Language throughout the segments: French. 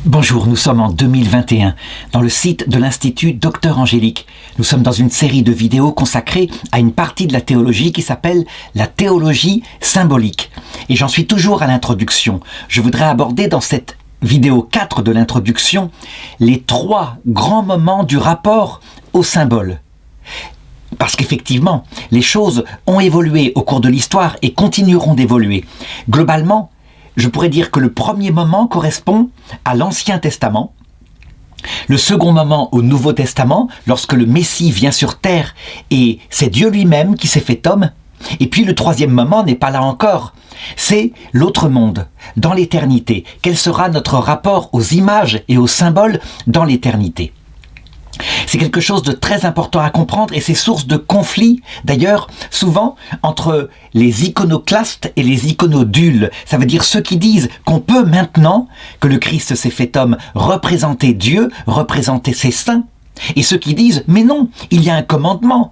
Bonjour, nous sommes en 2021, dans le site de l'Institut Docteur Angélique. Nous sommes dans une série de vidéos consacrées à une partie de la théologie qui s'appelle la théologie symbolique. Et j'en suis toujours à l'introduction. Je voudrais aborder dans cette vidéo 4 de l'introduction les 3 grands moments du rapport au symbole. Parce qu'effectivement, les choses ont évolué au cours de l'histoire et continueront d'évoluer. Globalement, je pourrais dire que le premier moment correspond à l'Ancien Testament, le second moment au Nouveau Testament, lorsque le Messie vient sur terre et c'est Dieu lui-même qui s'est fait homme, et puis le troisième moment n'est pas là encore, c'est l'autre monde, dans l'éternité. Quel sera notre rapport aux images et aux symboles dans l'éternité ? C'est quelque chose de très important à comprendre et c'est source de conflits, d'ailleurs, souvent entre les iconoclastes et les iconodules. Ça veut dire ceux qui disent qu'on peut maintenant, que le Christ s'est fait homme, représenter Dieu, représenter ses saints, et ceux qui disent, mais non, il y a un commandement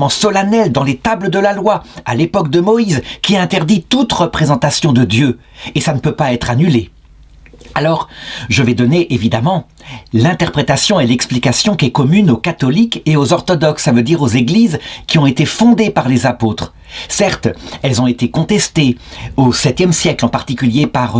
solennel dans les tables de la loi, à l'époque de Moïse, qui interdit toute représentation de Dieu, et ça ne peut pas être annulé. Alors, je vais donner évidemment l'interprétation et l'explication qui est commune aux catholiques et aux orthodoxes, ça veut dire aux églises qui ont été fondées par les apôtres. Certes, elles ont été contestées au 7e siècle, en particulier par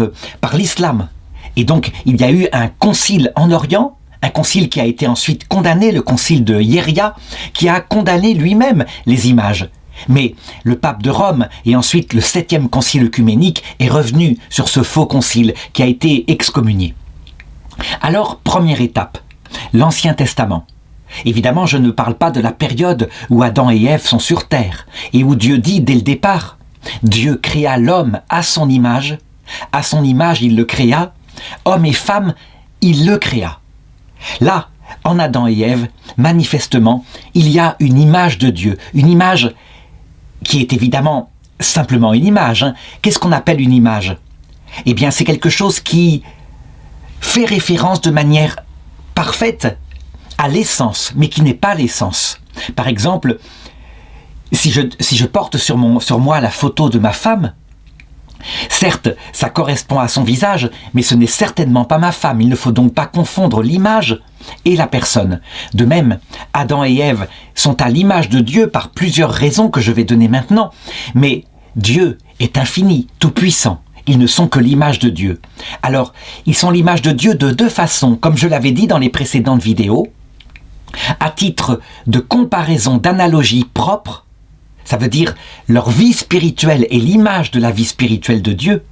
l'islam. Et donc, il y a eu un concile en Orient, un concile qui a été ensuite condamné, le concile de Hieria, qui a condamné lui-même les images. Mais le pape de Rome et ensuite le 7e concile œcuménique est revenu sur ce faux concile qui a été excommunié. Alors, première étape, l'Ancien Testament. Évidemment, je ne parle pas de la période où Adam et Ève sont sur terre et où Dieu dit dès le départ, Dieu créa l'homme à son image il le créa, homme et femme, il le créa. Là, en Adam et Ève, manifestement, il y a une image de Dieu, une image qui est évidemment simplement une image. Qu'est-ce qu'on appelle une image ? Eh bien, c'est quelque chose qui fait référence de manière parfaite à l'essence, mais qui n'est pas l'essence. Par exemple, si je porte sur moi la photo de ma femme, certes, ça correspond à son visage, mais ce n'est certainement pas ma femme. Il ne faut donc pas confondre l'image et la personne. De même, Adam et Ève sont à l'image de Dieu par plusieurs raisons que je vais donner maintenant, mais Dieu est infini, tout-puissant. Ils ne sont que l'image de Dieu. Alors, ils sont l'image de Dieu de 2 façons, comme je l'avais dit dans les précédentes vidéos, à titre de comparaison, d'analogie propre. Ça veut dire leur vie spirituelle est l'image de la vie spirituelle de Dieu.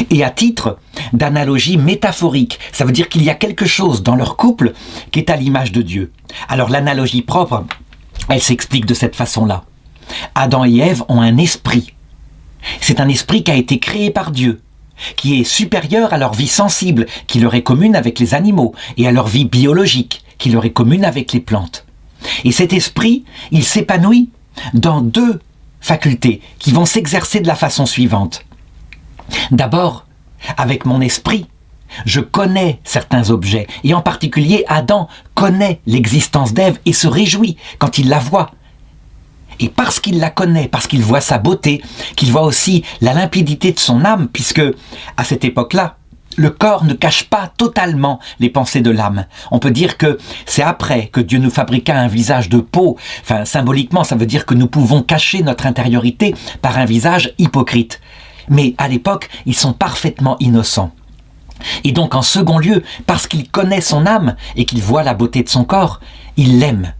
Et à titre d'analogie métaphorique, ça veut dire qu'il y a quelque chose dans leur couple qui est à l'image de Dieu. Alors l'analogie propre, elle s'explique de cette façon-là. Adam et Ève ont un esprit. C'est un esprit qui a été créé par Dieu, qui est supérieur à leur vie sensible, qui leur est commune avec les animaux, et à leur vie biologique, qui leur est commune avec les plantes. Et cet esprit, il s'épanouit dans 2 facultés qui vont s'exercer de la façon suivante. D'abord, avec mon esprit, je connais certains objets, et en particulier Adam connaît l'existence d'Ève et se réjouit quand il la voit. Et parce qu'il la connaît, parce qu'il voit sa beauté, qu'il voit aussi la limpidité de son âme, puisque à cette époque-là, le corps ne cache pas totalement les pensées de l'âme. On peut dire que c'est après que Dieu nous fabriqua un visage de peau. Enfin, symboliquement, ça veut dire que nous pouvons cacher notre intériorité par un visage hypocrite. Mais à l'époque, ils sont parfaitement innocents. Et donc, en second lieu, parce qu'il connaît son âme et qu'il voit la beauté de son corps, il l'aime.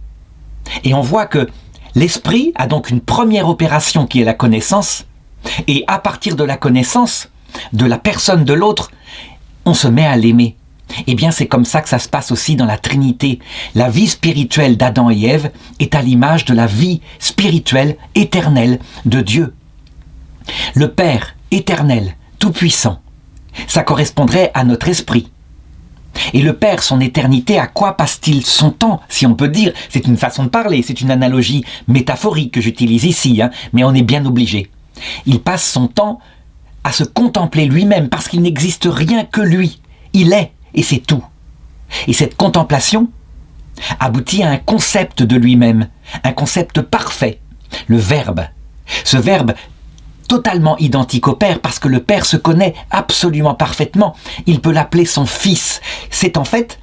Et on voit que l'esprit a donc une première opération qui est la connaissance. Et à partir de la connaissance de la personne de l'autre, on se met à l'aimer. Eh bien, c'est comme ça que ça se passe aussi dans la Trinité. La vie spirituelle d'Adam et Ève est à l'image de la vie spirituelle éternelle de Dieu. Le Père éternel, tout-puissant, ça correspondrait à notre esprit. Et le Père, son éternité, à quoi passe-t-il son temps, si on peut dire ? C'est une façon de parler, c'est une analogie métaphorique que j'utilise ici, mais on est bien obligé. Il passe son temps à se contempler lui-même, parce qu'il n'existe rien que lui. Il est, et c'est tout. Et cette contemplation aboutit à un concept de lui-même, un concept parfait, le Verbe. Ce Verbe totalement identique au Père parce que le Père se connaît absolument parfaitement. Il peut l'appeler son Fils. C'est en fait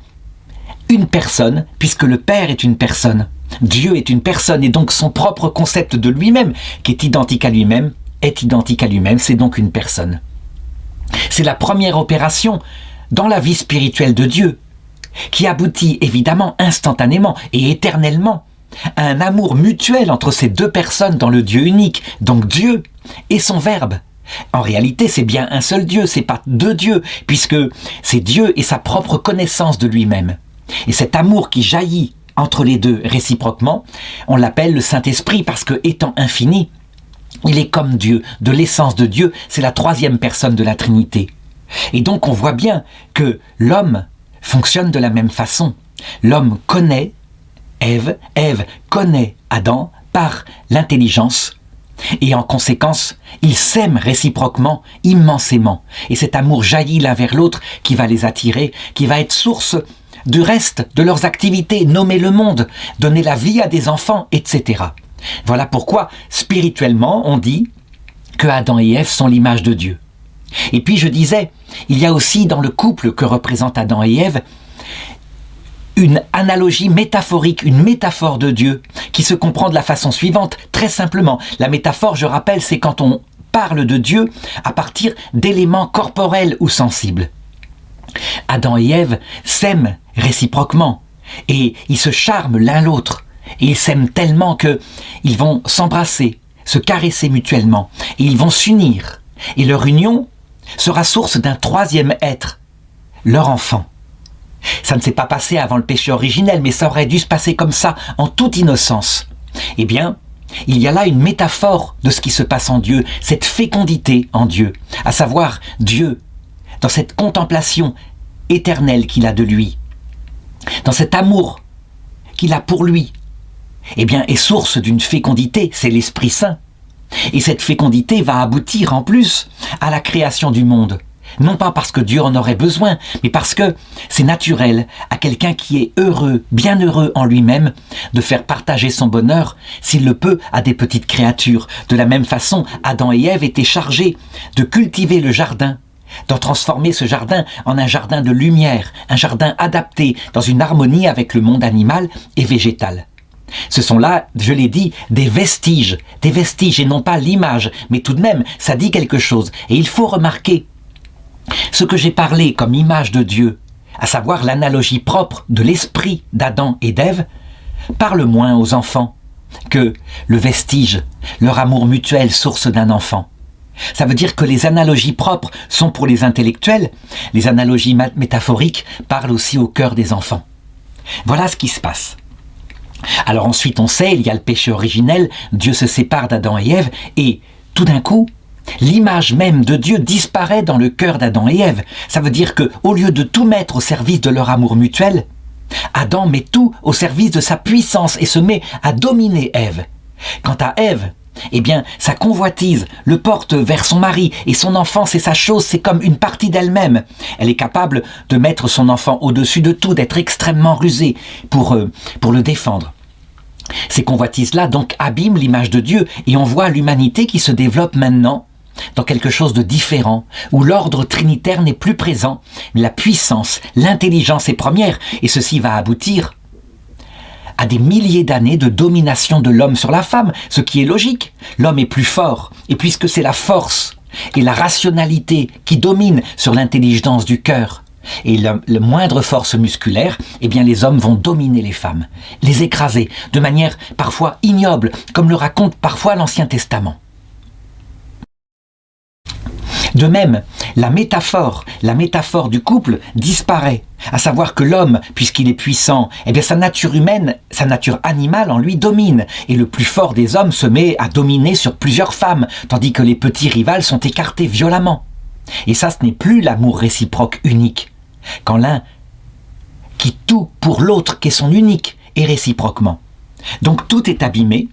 une personne, puisque le Père est une personne. Dieu est une personne et donc son propre concept de lui-même, qui est identique à lui-même, c'est donc une personne. C'est la première opération dans la vie spirituelle de Dieu, qui aboutit évidemment instantanément et éternellement à un amour mutuel entre ces deux personnes dans le Dieu unique, donc Dieu et son Verbe. En réalité, c'est bien un seul Dieu, c'est pas deux dieux, puisque c'est Dieu et sa propre connaissance de lui-même. Et cet amour qui jaillit entre les deux réciproquement, on l'appelle le Saint-Esprit parce que, étant infini, il est comme Dieu, de l'essence de Dieu, c'est la troisième personne de la Trinité. Et donc on voit bien que l'homme fonctionne de la même façon. L'homme connaît Ève, Ève connaît Adam par l'intelligence, et en conséquence, ils s'aiment réciproquement, immensément. Et cet amour jaillit l'un vers l'autre qui va les attirer, qui va être source du reste de leurs activités, nommer le monde, donner la vie à des enfants, etc. Voilà pourquoi, spirituellement, on dit que Adam et Ève sont l'image de Dieu. Et puis je disais, il y a aussi dans le couple que représentent Adam et Ève, une analogie métaphorique, une métaphore de Dieu, qui se comprend de la façon suivante, très simplement. La métaphore, je rappelle, c'est quand on parle de Dieu à partir d'éléments corporels ou sensibles. Adam et Ève s'aiment réciproquement et ils se charment l'un l'autre et ils s'aiment tellement qu'ils vont s'embrasser, se caresser mutuellement et ils vont s'unir et leur union sera source d'un troisième être, leur enfant. Ça ne s'est pas passé avant le péché originel, mais ça aurait dû se passer comme ça, en toute innocence. Eh bien, il y a là une métaphore de ce qui se passe en Dieu, cette fécondité en Dieu, à savoir Dieu, dans cette contemplation éternelle qu'il a de lui, dans cet amour qu'il a pour lui, eh bien, est source d'une fécondité, c'est l'Esprit Saint. Et cette fécondité va aboutir en plus à la création du monde. Non pas parce que Dieu en aurait besoin, mais parce que c'est naturel à quelqu'un qui est heureux, bien heureux en lui-même, de faire partager son bonheur, s'il le peut, à des petites créatures. De la même façon, Adam et Ève étaient chargés de cultiver le jardin, d'en transformer ce jardin en un jardin de lumière, un jardin adapté dans une harmonie avec le monde animal et végétal. Ce sont là, je l'ai dit, des vestiges et non pas l'image, mais tout de même, ça dit quelque chose. Et il faut remarquer ce que j'ai parlé comme image de Dieu, à savoir l'analogie propre de l'esprit d'Adam et d'Ève, parle moins aux enfants que le vestige, leur amour mutuel source d'un enfant. Ça veut dire que les analogies propres sont pour les intellectuels, les analogies métaphoriques parlent aussi au cœur des enfants. Voilà ce qui se passe. Alors ensuite on sait, il y a le péché originel, Dieu se sépare d'Adam et Ève, et tout d'un coup, l'image même de Dieu disparaît dans le cœur d'Adam et Ève. Ça veut dire que, au lieu de tout mettre au service de leur amour mutuel, Adam met tout au service de sa puissance et se met à dominer Ève. Quant à Ève, eh bien, sa convoitise le porte vers son mari et son enfant, c'est sa chose, c'est comme une partie d'elle-même. Elle est capable de mettre son enfant au-dessus de tout, d'être extrêmement rusée pour le défendre. Ces convoitises-là donc abîment l'image de Dieu et on voit l'humanité qui se développe maintenant dans quelque chose de différent, où l'ordre trinitaire n'est plus présent, mais la puissance, l'intelligence est première, et ceci va aboutir à des milliers d'années de domination de l'homme sur la femme, ce qui est logique. L'homme est plus fort, et puisque c'est la force et la rationalité qui dominent sur l'intelligence du cœur, et le moindre force musculaire, eh bien les hommes vont dominer les femmes, les écraser, de manière parfois ignoble, comme le raconte parfois l'Ancien Testament. De même, la métaphore du couple disparaît, à savoir que l'homme, puisqu'il est puissant, eh bien sa nature humaine, sa nature animale en lui domine, et le plus fort des hommes se met à dominer sur plusieurs femmes, tandis que les petits rivales sont écartés violemment. Et ça, ce n'est plus l'amour réciproque unique, quand l'un quitte tout pour l'autre qui est son unique, et réciproquement. Donc tout est abîmé,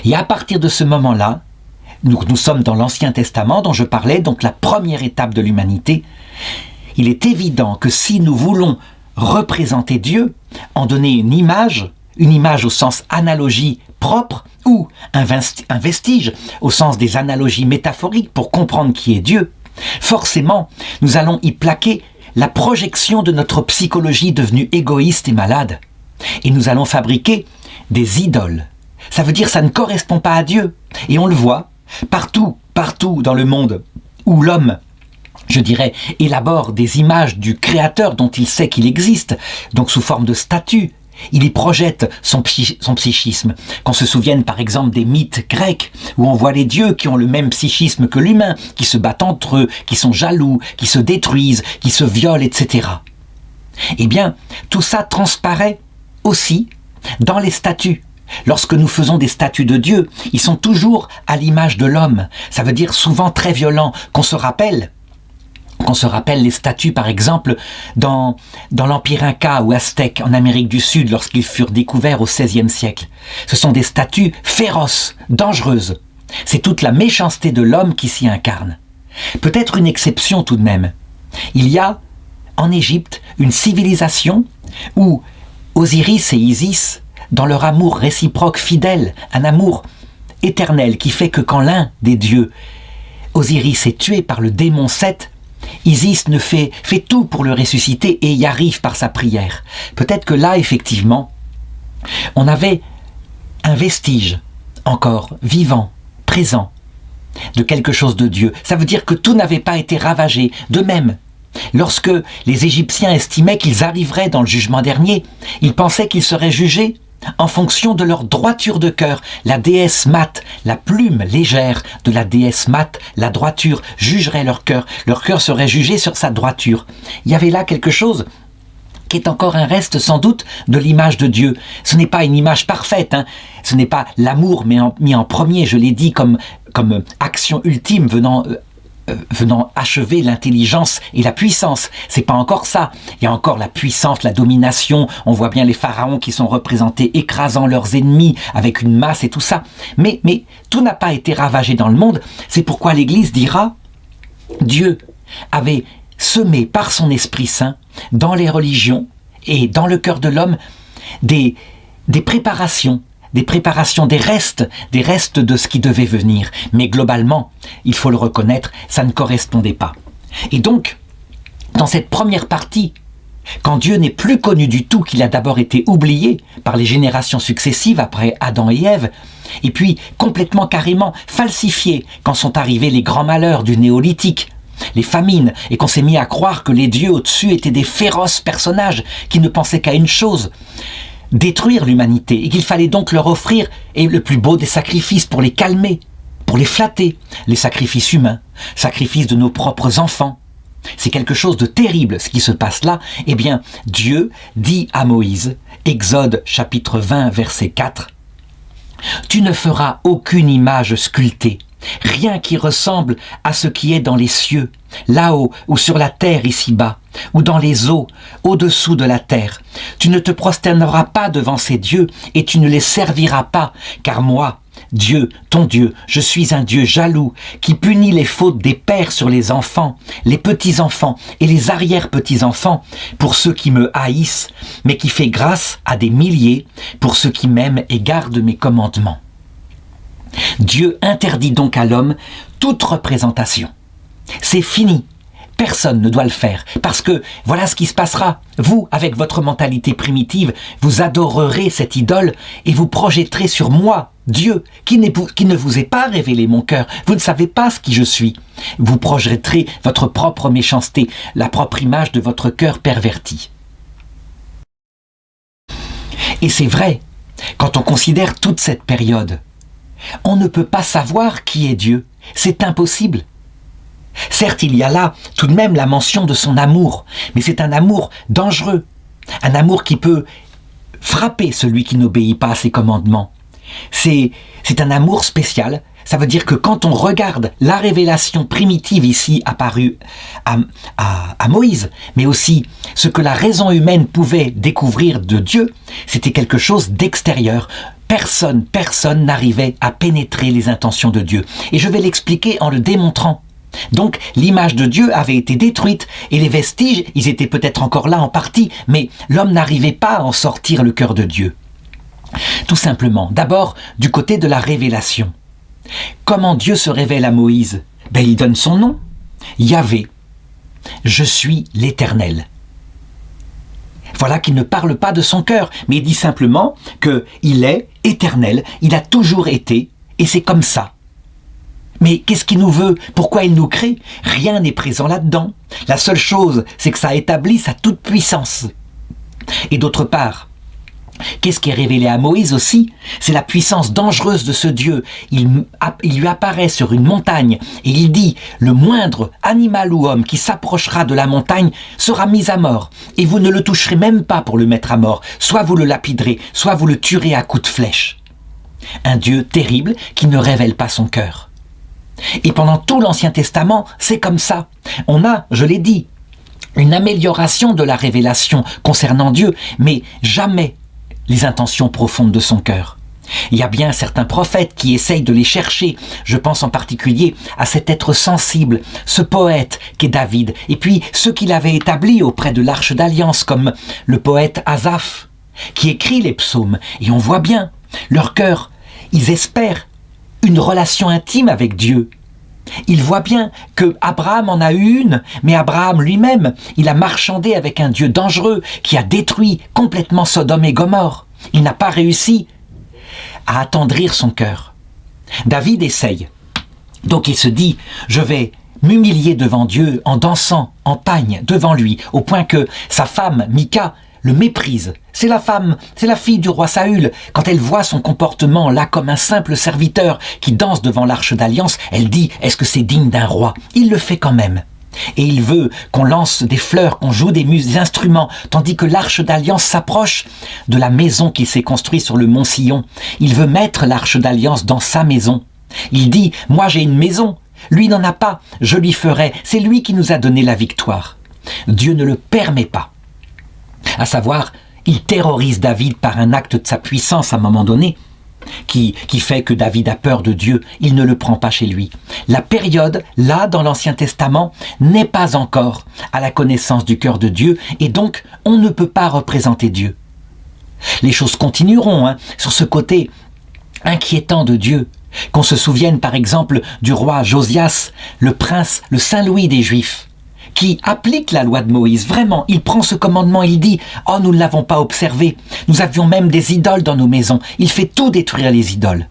et à partir de ce moment-là, nous sommes dans l'Ancien Testament dont je parlais, donc la première étape de l'humanité. Il est évident que si nous voulons représenter Dieu, en donner une image au sens analogie propre ou un vestige au sens des analogies métaphoriques pour comprendre qui est Dieu, forcément, nous allons y plaquer la projection de notre psychologie devenue égoïste et malade. Et nous allons fabriquer des idoles. Ça veut dire ça ne correspond pas à Dieu. Et on le voit partout dans le monde où l'homme, je dirais, élabore des images du Créateur dont il sait qu'il existe, donc sous forme de statues. Il y projette son psychisme. Qu'on se souvienne par exemple des mythes grecs, où on voit les dieux qui ont le même psychisme que l'humain, qui se battent entre eux, qui sont jaloux, qui se détruisent, qui se violent, etc. Eh bien, tout ça transparaît aussi dans les statues. Lorsque nous faisons des statues de Dieu, ils sont toujours à l'image de l'homme. Ça veut dire souvent très violents, qu'on se rappelle les statues, par exemple, dans l'Empire Inca ou Aztèque en Amérique du Sud, lorsqu'ils furent découverts au XVIe siècle. Ce sont des statues féroces, dangereuses. C'est toute la méchanceté de l'homme qui s'y incarne. Peut-être une exception tout de même. Il y a, en Égypte, une civilisation où Osiris et Isis, dans leur amour réciproque fidèle, un amour éternel qui fait que quand l'un des dieux, Osiris, est tué par le démon Seth, Isis fait tout pour le ressusciter et y arrive par sa prière. Peut-être que là, effectivement, on avait un vestige encore vivant, présent, de quelque chose de Dieu. Ça veut dire que tout n'avait pas été ravagé. De même, lorsque les Égyptiens estimaient qu'ils arriveraient dans le jugement dernier, ils pensaient qu'ils seraient jugés en fonction de leur droiture de cœur. La déesse Mat, la plume légère de la déesse Mat, la droiture, jugerait leur cœur serait jugé sur sa droiture. Il y avait là quelque chose qui est encore un reste sans doute de l'image de Dieu. Ce n'est pas une image parfaite, ce n'est pas l'amour mis en premier, je l'ai dit, comme action ultime venant achever l'intelligence et la puissance. C'est pas encore ça. Il y a encore la puissance, la domination. On voit bien les pharaons qui sont représentés écrasant leurs ennemis avec une masse et tout ça. Mais tout n'a pas été ravagé dans le monde. C'est pourquoi l'Église dira Dieu avait semé par son Esprit Saint dans les religions et dans le cœur de l'homme des préparations, des restes de ce qui devait venir. Mais globalement, il faut le reconnaître, ça ne correspondait pas. Et donc, dans cette première partie, quand Dieu n'est plus connu du tout, qu'il a d'abord été oublié par les générations successives après Adam et Ève, et puis complètement carrément falsifié quand sont arrivés les grands malheurs du néolithique, les famines, et qu'on s'est mis à croire que les dieux au-dessus étaient des féroces personnages qui ne pensaient qu'à une chose, détruire l'humanité, et qu'il fallait donc leur offrir le plus beau des sacrifices pour les calmer, pour les flatter, les sacrifices humains, sacrifices de nos propres enfants. C'est quelque chose de terrible ce qui se passe là. Eh bien, Dieu dit à Moïse, Exode chapitre 20 verset 4, « Tu ne feras aucune image sculptée, rien qui ressemble à ce qui est dans les cieux, là-haut ou sur la terre ici-bas, ou dans les eaux, au-dessous de la terre. Tu ne te prosterneras pas devant ces dieux et tu ne les serviras pas, car moi, Dieu, ton Dieu, je suis un Dieu jaloux qui punit les fautes des pères sur les enfants, les petits-enfants et les arrière-petits-enfants pour ceux qui me haïssent, mais qui fait grâce à des milliers pour ceux qui m'aiment et gardent mes commandements. » Dieu interdit donc à l'homme toute représentation. C'est fini. Personne ne doit le faire, parce que voilà ce qui se passera. Vous, avec votre mentalité primitive, vous adorerez cette idole et vous projetterez sur moi, Dieu, qui ne vous est pas révélé mon cœur. Vous ne savez pas ce qui je suis. Vous projetterez votre propre méchanceté, la propre image de votre cœur perverti. Et c'est vrai, quand on considère toute cette période, on ne peut pas savoir qui est Dieu. C'est impossible. Certes, il y a là tout de même la mention de son amour, mais c'est un amour dangereux, un amour qui peut frapper celui qui n'obéit pas à ses commandements. C'est un amour spécial. Ça veut dire que quand on regarde la révélation primitive ici apparue à Moïse, mais aussi ce que la raison humaine pouvait découvrir de Dieu, c'était quelque chose d'extérieur. Personne n'arrivait à pénétrer les intentions de Dieu. Et je vais l'expliquer en le démontrant. Donc, l'image de Dieu avait été détruite et les vestiges, ils étaient peut-être encore là en partie, mais l'homme n'arrivait pas à en sortir le cœur de Dieu. Tout simplement, d'abord du côté de la révélation. Comment Dieu se révèle à Moïse? Il donne son nom, Yahvé. Je suis l'Éternel. Voilà qu'il ne parle pas de son cœur, mais il dit simplement qu'il est éternel, il a toujours été, et c'est comme ça. Mais qu'est-ce qu'il nous veut? Pourquoi il nous crée? Rien n'est présent là-dedans. La seule chose, c'est que ça établit sa toute-puissance. Et d'autre part, qu'est-ce qui est révélé à Moïse aussi? C'est la puissance dangereuse de ce Dieu. Il lui apparaît sur une montagne et il dit « Le moindre animal ou homme qui s'approchera de la montagne sera mis à mort. Et vous ne le toucherez même pas pour le mettre à mort. Soit vous le lapiderez, soit vous le tuerez à coups de flèche. » Un Dieu terrible qui ne révèle pas son cœur. Et pendant tout l'Ancien Testament, c'est comme ça. On a, je l'ai dit, une amélioration de la révélation concernant Dieu, mais jamais les intentions profondes de son cœur. Il y a bien certains prophètes qui essayent de les chercher. Je pense en particulier à cet être sensible, ce poète qu'est David, et puis ceux qu'il avait établis auprès de l'Arche d'Alliance, comme le poète Asaph, qui écrit les psaumes. Et on voit bien, leur cœur, ils espèrent une relation intime avec Dieu. Il voit bien que Abraham en a eu une, mais Abraham lui-même, il a marchandé avec un Dieu dangereux qui a détruit complètement Sodome et Gomorrhe. Il n'a pas réussi à attendrir son cœur. David essaye. Donc il se dit, je vais m'humilier devant Dieu en dansant en pagne devant lui, au point que sa femme, Mika, le méprise. C'est la fille du roi Saül. Quand elle voit son comportement là comme un simple serviteur qui danse devant l'Arche d'Alliance, elle dit « Est-ce que c'est digne d'un roi ?» Il le fait quand même. Et il veut qu'on lance des fleurs, qu'on joue des instruments, tandis que l'Arche d'Alliance s'approche de la maison qu'il s'est construite sur le mont Sion. Il veut mettre l'Arche d'Alliance dans sa maison. Il dit « Moi j'ai une maison, lui n'en a pas, je lui ferai, c'est lui qui nous a donné la victoire. » Dieu ne le permet pas. À savoir, il terrorise David par un acte de sa puissance à un moment donné, qui fait que David a peur de Dieu, il ne le prend pas chez lui. La période, là, dans l'Ancien Testament, n'est pas encore à la connaissance du cœur de Dieu, et donc on ne peut pas représenter Dieu. Les choses continueront sur ce côté inquiétant de Dieu, qu'on se souvienne par exemple du roi Josias, le prince, le Saint-Louis des Juifs, qui applique la loi de Moïse. Vraiment, il prend ce commandement, il dit « Oh, nous ne l'avons pas observé. Nous avions même des idoles dans nos maisons. » Il fait tout détruire les idoles.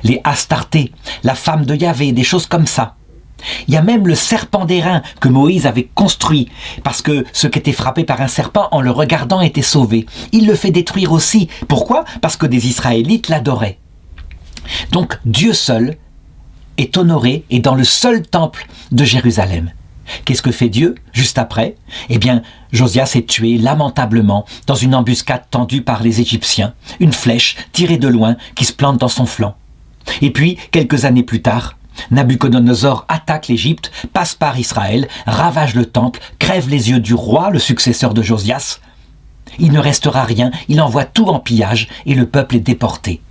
Les Astartés, la femme de Yahvé, des choses comme ça. Il y a même le serpent d'airain que Moïse avait construit, parce que ceux qui étaient frappés par un serpent, en le regardant, étaient sauvés. Il le fait détruire aussi. Pourquoi? Parce que des Israélites l'adoraient. Donc, Dieu seul est honoré et dans le seul temple de Jérusalem. Qu'est-ce que fait Dieu juste après? Eh bien, Josias est tué lamentablement dans une embuscade tendue par les Égyptiens, une flèche tirée de loin qui se plante dans son flanc. Et puis, quelques années plus tard, Nabuchodonosor attaque l'Égypte, passe par Israël, ravage le temple, crève les yeux du roi, le successeur de Josias. Il ne restera rien, il envoie tout en pillage et le peuple est déporté.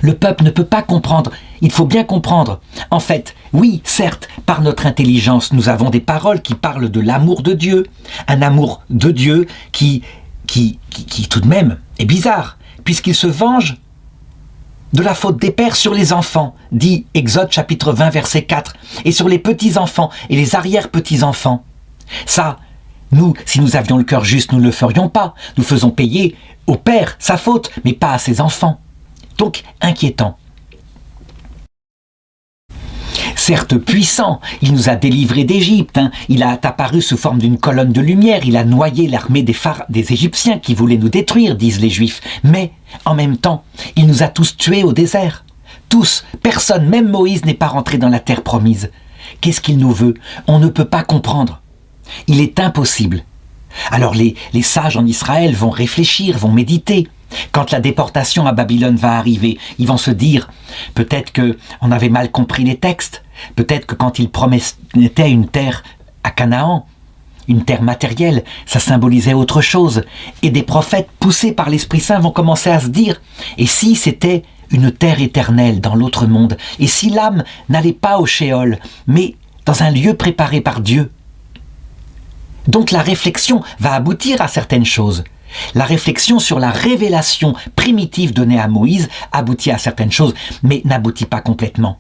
Le peuple ne peut pas comprendre, il faut bien comprendre. En fait, oui, certes, par notre intelligence, nous avons des paroles qui parlent de l'amour de Dieu, un amour de Dieu qui tout de même est bizarre, puisqu'il se venge de la faute des pères sur les enfants, dit Exode chapitre 20 verset 4, et sur les petits-enfants et les arrière-petits-enfants. Ça, nous, si nous avions le cœur juste, nous ne le ferions pas. Nous faisons payer au père sa faute, mais pas à ses enfants. Donc, inquiétant. Certes puissant, il nous a délivrés d'Égypte, il a apparu sous forme d'une colonne de lumière, il a noyé l'armée des Égyptiens qui voulaient nous détruire, disent les Juifs. Mais, en même temps, il nous a tous tués au désert. Tous, personne, même Moïse n'est pas rentré dans la terre promise. Qu'est-ce qu'il nous veut? On ne peut pas comprendre. Il est impossible. Alors les sages en Israël vont réfléchir, vont méditer. Quand la déportation à Babylone va arriver, ils vont se dire, peut-être qu'on avait mal compris les textes, peut-être que quand ils promettaient une terre à Canaan, une terre matérielle, ça symbolisait autre chose. Et des prophètes poussés par l'Esprit Saint vont commencer à se dire, et si c'était une terre éternelle dans l'autre monde, et si l'âme n'allait pas au Sheol, mais dans un lieu préparé par Dieu? Donc la réflexion va aboutir à certaines choses. La réflexion sur la révélation primitive donnée à Moïse aboutit à certaines choses, mais n'aboutit pas complètement.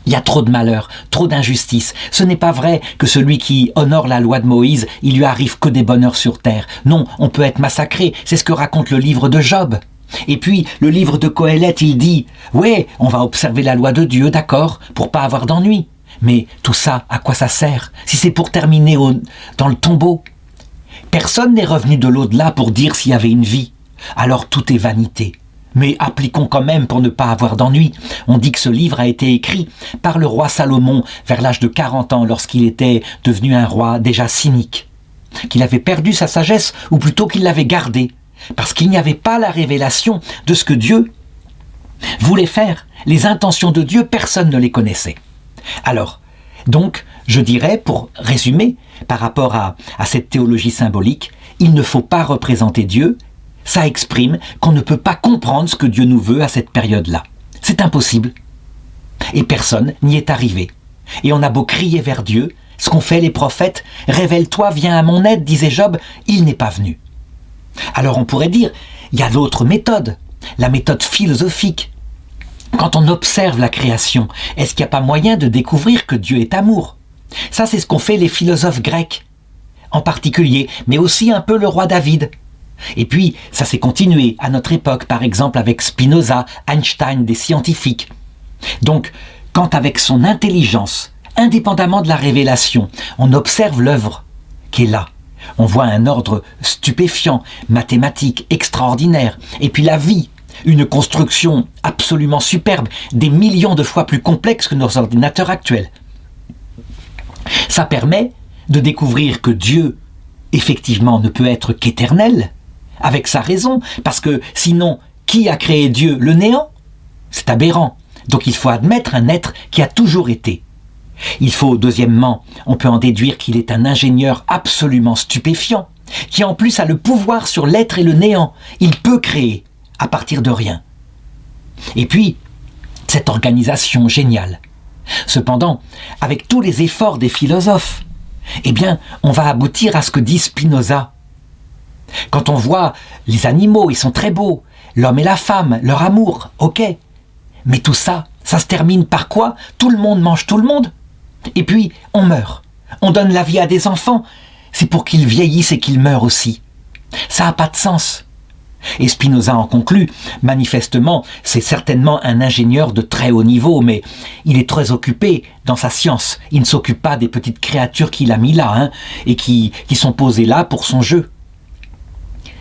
Il y a trop de malheur, trop d'injustice. Ce n'est pas vrai que celui qui honore la loi de Moïse, il lui arrive que des bonheurs sur terre. Non, on peut être massacré. C'est ce que raconte le livre de Job. Et puis, le livre de Qoéleth, il dit « Ouais, on va observer la loi de Dieu, d'accord, pour pas avoir d'ennui. Mais tout ça, à quoi ça sert, si c'est pour terminer dans le tombeau ?» Personne n'est revenu de l'au-delà pour dire s'il y avait une vie. Alors tout est vanité. Mais appliquons quand même pour ne pas avoir d'ennui. On dit que ce livre a été écrit par le roi Salomon vers l'âge de 40 ans lorsqu'il était devenu un roi déjà cynique. Qu'il avait perdu sa sagesse, ou plutôt qu'il l'avait gardée, parce qu'il n'y avait pas la révélation de ce que Dieu voulait faire. Les intentions de Dieu, personne ne les connaissait. Alors, donc, je dirais, pour résumer, par rapport à cette théologie symbolique, il ne faut pas représenter Dieu. Ça exprime qu'on ne peut pas comprendre ce que Dieu nous veut à cette période-là. C'est impossible. Et personne n'y est arrivé. Et on a beau crier vers Dieu, ce qu'ont fait les prophètes, « Révèle-toi, viens à mon aide », disait Job, il n'est pas venu. Alors on pourrait dire, il y a d'autres méthodes, la méthode philosophique. Quand on observe la création, est-ce qu'il n'y a pas moyen de découvrir que Dieu est amour? Ça, c'est ce qu'ont fait les philosophes grecs, en particulier, mais aussi un peu le roi David. Et puis, ça s'est continué à notre époque, par exemple avec Spinoza, Einstein, des scientifiques. Donc, quand avec son intelligence, indépendamment de la révélation, on observe l'œuvre qui est là, on voit un ordre stupéfiant, mathématique, extraordinaire, et puis la vie, une construction absolument superbe, des millions de fois plus complexe que nos ordinateurs actuels. Ça permet de découvrir que Dieu, effectivement, ne peut être qu'éternel, avec sa raison, parce que sinon, qui a créé Dieu? Le néant? C'est aberrant. Donc il faut admettre un être qui a toujours été. Il faut, deuxièmement, on peut en déduire qu'il est un ingénieur absolument stupéfiant, qui en plus a le pouvoir sur l'être et le néant. Il peut créer à partir de rien. Et puis, cette organisation géniale. Cependant, avec tous les efforts des philosophes, eh bien, on va aboutir à ce que dit Spinoza. Quand on voit les animaux, ils sont très beaux, l'homme et la femme, leur amour, ok. Mais tout ça, ça se termine par quoi? Tout le monde mange tout le monde. Et puis, on meurt. On donne la vie à des enfants. C'est pour qu'ils vieillissent et qu'ils meurent aussi. Ça n'a pas de sens. Et Spinoza en conclut, manifestement, c'est certainement un ingénieur de très haut niveau, mais il est très occupé dans sa science. Il ne s'occupe pas des petites créatures qu'il a mis là, et qui sont posées là pour son jeu.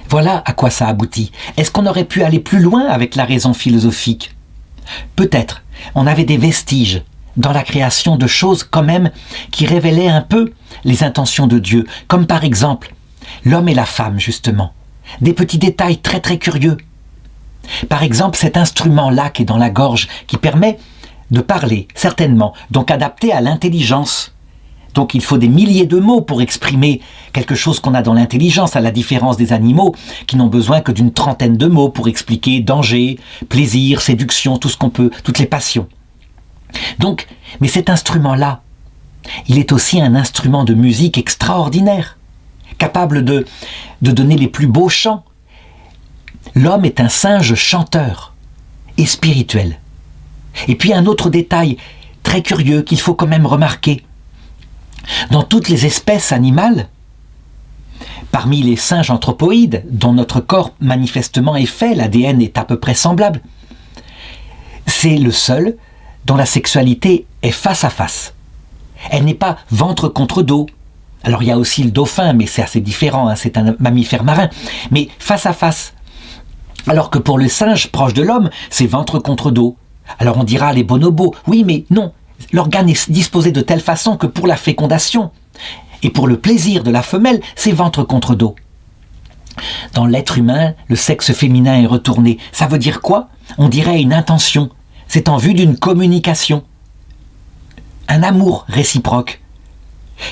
Voilà à quoi ça aboutit. Est-ce qu'on aurait pu aller plus loin avec la raison philosophique? Peut-être. On avait des vestiges dans la création de choses quand même qui révélaient un peu les intentions de Dieu, comme par exemple l'homme et la femme, justement. Des petits détails très très curieux. Par exemple, cet instrument-là qui est dans la gorge, qui permet de parler, certainement, donc adapté à l'intelligence. Donc il faut des milliers de mots pour exprimer quelque chose qu'on a dans l'intelligence, à la différence des animaux qui n'ont besoin que d'une trentaine de mots pour expliquer danger, plaisir, séduction, tout ce qu'on peut, toutes les passions. Donc, mais cet instrument-là, il est aussi un instrument de musique extraordinaire, capable de donner les plus beaux chants. L'homme est un singe chanteur et spirituel. Et puis un autre détail très curieux qu'il faut quand même remarquer. Dans toutes les espèces animales, parmi les singes anthropoïdes, dont notre corps manifestement est fait, l'ADN est à peu près semblable, c'est le seul dont la sexualité est face à face. Elle n'est pas ventre contre dos. Alors il y a aussi le dauphin, mais c'est assez différent, c'est un mammifère marin, mais face à face. Alors que pour le singe proche de l'homme, c'est ventre contre dos. Alors on dira les bonobos, oui mais non, l'organe est disposé de telle façon que pour la fécondation et pour le plaisir de la femelle, c'est ventre contre dos. Dans l'être humain, le sexe féminin est retourné. Ça veut dire quoi? On dirait une intention. C'est en vue d'une communication. Un amour réciproque.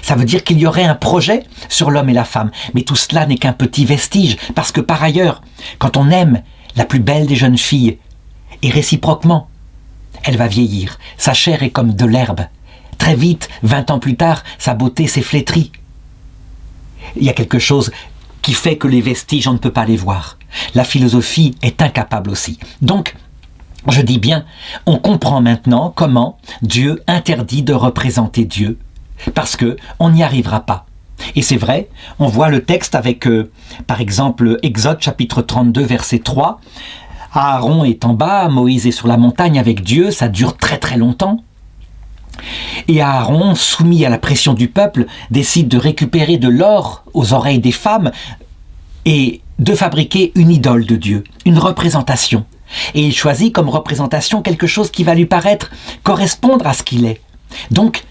Ça veut dire qu'il y aurait un projet sur l'homme et la femme. Mais tout cela n'est qu'un petit vestige, parce que par ailleurs, quand on aime la plus belle des jeunes filles, et réciproquement, elle va vieillir. Sa chair est comme de l'herbe. Très vite, 20 ans plus tard, sa beauté s'est flétrie. Il y a quelque chose qui fait que les vestiges, on ne peut pas les voir. La philosophie est incapable aussi. Donc, je dis bien, on comprend maintenant comment Dieu interdit de représenter Dieu, parce que on n'y arrivera pas. Et c'est vrai, on voit le texte avec, par exemple, Exode chapitre 32, verset 3. Aaron est en bas, Moïse est sur la montagne avec Dieu, ça dure très très longtemps. Et Aaron, soumis à la pression du peuple, décide de récupérer de l'or aux oreilles des femmes et de fabriquer une idole de Dieu, une représentation. Et il choisit comme représentation quelque chose qui va lui paraître correspondre à ce qu'il est. Donc,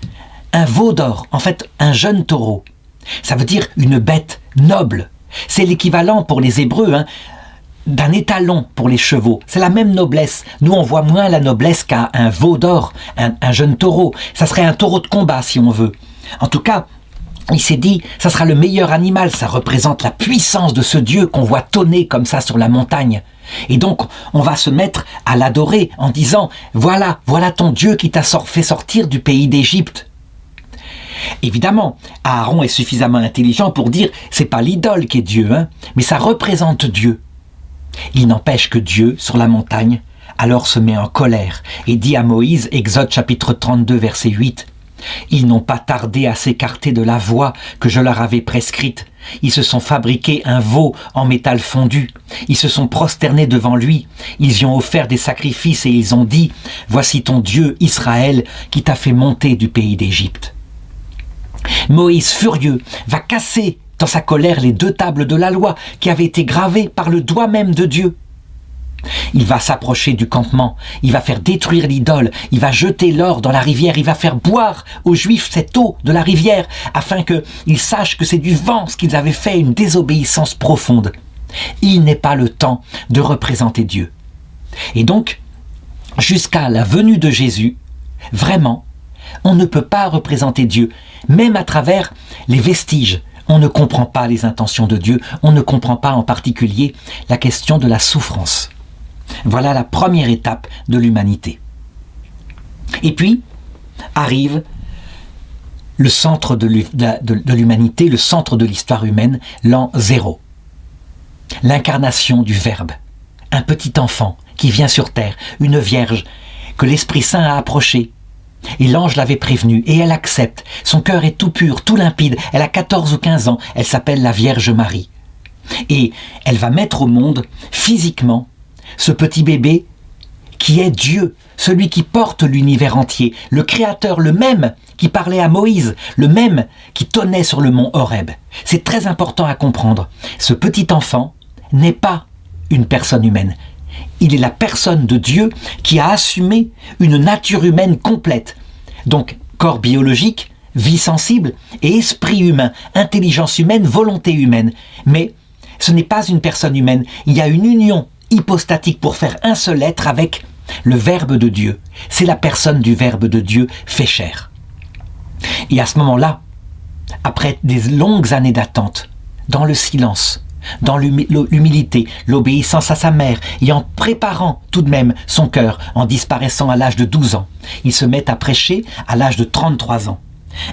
un veau d'or, en fait un jeune taureau. Ça veut dire une bête noble. C'est l'équivalent pour les Hébreux d'un étalon pour les chevaux. C'est la même noblesse. Nous, on voit moins la noblesse qu'à un veau d'or, un jeune taureau. Ça serait un taureau de combat, si on veut. En tout cas, il s'est dit, ça sera le meilleur animal. Ça représente la puissance de ce Dieu qu'on voit tonner comme ça sur la montagne. Et donc, on va se mettre à l'adorer en disant, voilà ton Dieu qui t'a fait sortir du pays d'Égypte. Évidemment, Aaron est suffisamment intelligent pour dire c'est pas l'idole qui est Dieu, mais ça représente Dieu. Il n'empêche que Dieu, sur la montagne, alors se met en colère et dit à Moïse, Exode chapitre 32, verset 8, « Ils n'ont pas tardé à s'écarter de la voie que je leur avais prescrite. Ils se sont fabriqués un veau en métal fondu. Ils se sont prosternés devant lui. Ils y ont offert des sacrifices et ils ont dit, « Voici ton Dieu, Israël, qui t'a fait monter du pays d'Égypte. » Moïse, furieux, va casser dans sa colère les 2 tables de la loi qui avaient été gravées par le doigt même de Dieu. Il va s'approcher du campement, il va faire détruire l'idole, il va jeter l'or dans la rivière, il va faire boire aux Juifs cette eau de la rivière afin qu'ils sachent que c'est du vent ce qu'ils avaient fait, une désobéissance profonde. Il n'est pas le temps de représenter Dieu. Et donc, jusqu'à la venue de Jésus, vraiment, on ne peut pas représenter Dieu, même à travers les vestiges. On ne comprend pas les intentions de Dieu, on ne comprend pas en particulier la question de la souffrance. Voilà la première étape de l'humanité. Et puis, arrive le centre de l'humanité, le centre de l'histoire humaine, l'an 0. L'incarnation du Verbe, un petit enfant qui vient sur terre, une vierge que l'Esprit Saint a approchée. Et l'ange l'avait prévenue, et elle accepte. Son cœur est tout pur, tout limpide. Elle a 14 ou 15 ans. Elle s'appelle la Vierge Marie. Et elle va mettre au monde, physiquement, ce petit bébé qui est Dieu, celui qui porte l'univers entier, le Créateur, le même qui parlait à Moïse, le même qui tonnait sur le mont Horeb. C'est très important à comprendre. Ce petit enfant n'est pas une personne humaine. Il est la personne de Dieu qui a assumé une nature humaine complète. Donc, corps biologique, vie sensible et esprit humain, intelligence humaine, volonté humaine. Mais ce n'est pas une personne humaine. Il y a une union hypostatique pour faire un seul être avec le Verbe de Dieu. C'est la personne du Verbe de Dieu fait chair. Et à ce moment-là, après des longues années d'attente, dans le silence, dans l'humilité, l'obéissance à sa mère, et en préparant tout de même son cœur, en disparaissant à l'âge de 12 ans, il se met à prêcher à l'âge de 33 ans.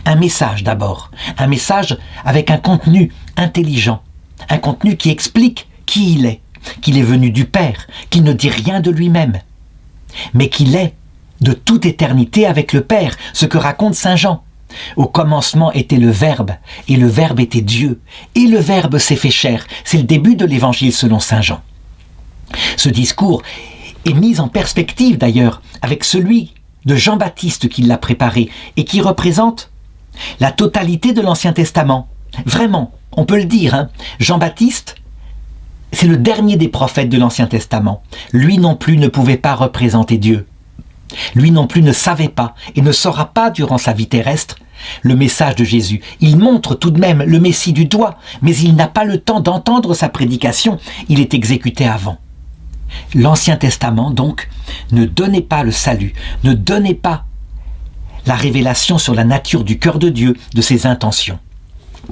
Un message d'abord, un message avec un contenu intelligent, un contenu qui explique qui il est, qu'il est venu du Père, qu'il ne dit rien de lui-même, mais qu'il est de toute éternité avec le Père, ce que raconte Saint Jean. Au commencement était le Verbe, et le Verbe était Dieu, et le Verbe s'est fait chair. C'est le début de l'Évangile selon Saint Jean. Ce discours est mis en perspective d'ailleurs avec celui de Jean-Baptiste qui l'a préparé, et qui représente la totalité de l'Ancien Testament. Vraiment, on peut le dire, Jean-Baptiste, c'est le dernier des prophètes de l'Ancien Testament. Lui non plus ne pouvait pas représenter Dieu. Lui non plus ne savait pas et ne saura pas durant sa vie terrestre le message de Jésus. Il montre tout de même le Messie du doigt, mais il n'a pas le temps d'entendre sa prédication. Il est exécuté avant. L'Ancien Testament, donc, ne donnait pas le salut, ne donnait pas la révélation sur la nature du cœur de Dieu, de ses intentions.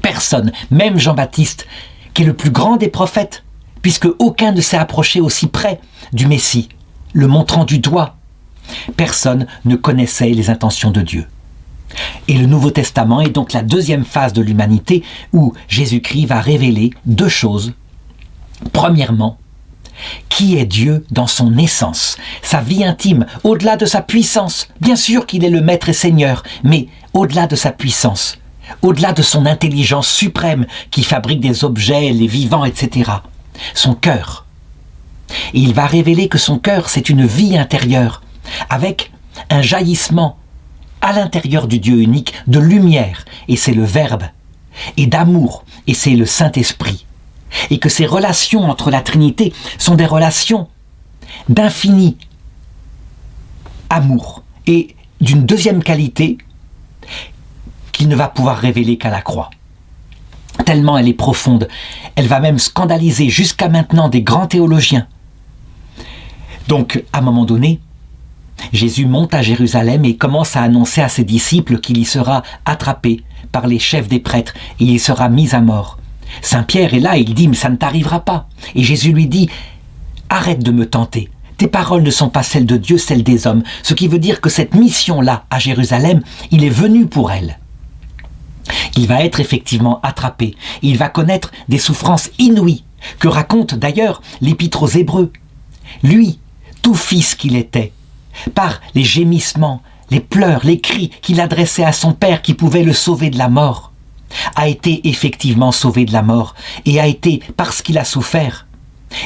Personne, même Jean-Baptiste, qui est le plus grand des prophètes, puisque aucun ne s'est approché aussi près du Messie, le montrant du doigt. Personne ne connaissait les intentions de Dieu. Et le Nouveau Testament est donc la deuxième phase de l'humanité où Jésus-Christ va révéler deux choses. Premièrement, qui est Dieu dans son essence, sa vie intime, au-delà de sa puissance. Bien sûr qu'il est le Maître et Seigneur, mais au-delà de sa puissance, au-delà de son intelligence suprême qui fabrique des objets, les vivants, etc. Son cœur. Et il va révéler que son cœur, c'est une vie intérieure, avec un jaillissement à l'intérieur du Dieu unique de lumière, et c'est le Verbe, et d'amour, et c'est le Saint-Esprit. Et que ces relations entre la Trinité sont des relations d'infini amour, et d'une deuxième qualité qu'il ne va pouvoir révéler qu'à la croix. Tellement elle est profonde, elle va même scandaliser jusqu'à maintenant des grands théologiens. Donc, à un moment donné, Jésus monte à Jérusalem et commence à annoncer à ses disciples qu'il y sera attrapé par les chefs des prêtres et il sera mis à mort. Saint Pierre est là, il dit « mais ça ne t'arrivera pas ». Et Jésus lui dit « arrête de me tenter, tes paroles ne sont pas celles de Dieu, celles des hommes ». Ce qui veut dire que cette mission-là à Jérusalem, il est venu pour elle. Il va être effectivement attrapé, il va connaître des souffrances inouïes que raconte d'ailleurs l'Épître aux Hébreux. Lui, tout fils qu'il était, par les gémissements, les pleurs, les cris qu'il adressait à son Père qui pouvait le sauver de la mort, a été effectivement sauvé de la mort et a été, parce qu'il a souffert,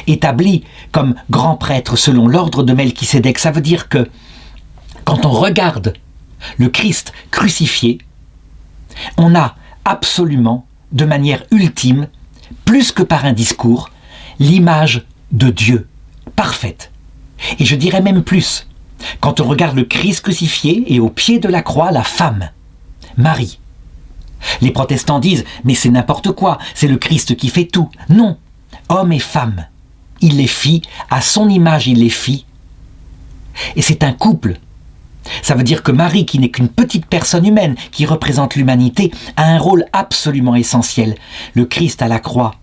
établi comme grand prêtre selon l'ordre de Melchisédek. Ça veut dire que quand on regarde le Christ crucifié, on a absolument, de manière ultime, plus que par un discours, l'image de Dieu, parfaite. Et je dirais même plus, quand on regarde le Christ crucifié et au pied de la croix, la femme, Marie. Les protestants disent « mais c'est n'importe quoi, c'est le Christ qui fait tout ». Non, homme et femme, il les fit, à son image il les fit. Et c'est un couple. Ça veut dire que Marie, qui n'est qu'une petite personne humaine, qui représente l'humanité, a un rôle absolument essentiel. Le Christ à la croix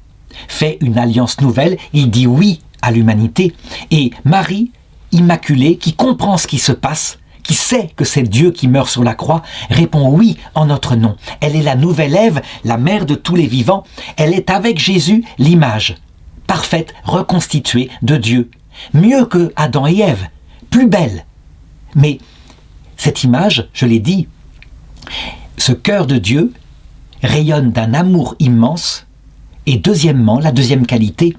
fait une alliance nouvelle, il dit oui à l'humanité. Et Marie, immaculée, qui comprend ce qui se passe, qui sait que c'est Dieu qui meurt sur la croix, répond oui en notre nom. Elle est la nouvelle Ève, la mère de tous les vivants. Elle est avec Jésus l'image parfaite, reconstituée de Dieu. Mieux que Adam et Ève, plus belle. Mais cette image, je l'ai dit, ce cœur de Dieu rayonne d'un amour immense. Et deuxièmement, la deuxième qualité,